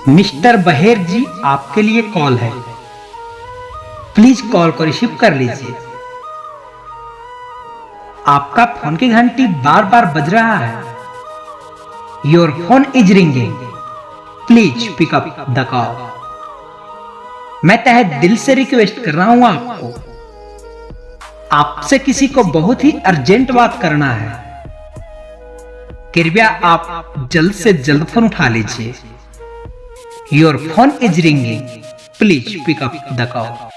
Mister बहेर जी, आपके लिए call है। प्लीज कॉल को रिसीव कर लीजिए। आपका फोन की घंटी बार बार बज रहा है। Your phone is ringing, please pick up the call. मैं तहे दिल से रिक्वेस्ट कर रहा हूं आपको, आपसे किसी को बहुत ही अर्जेंट बात करना है। कृपया आप जल्द से जल्द फोन उठा लीजिए। Your phone is ringing, please pick up the call.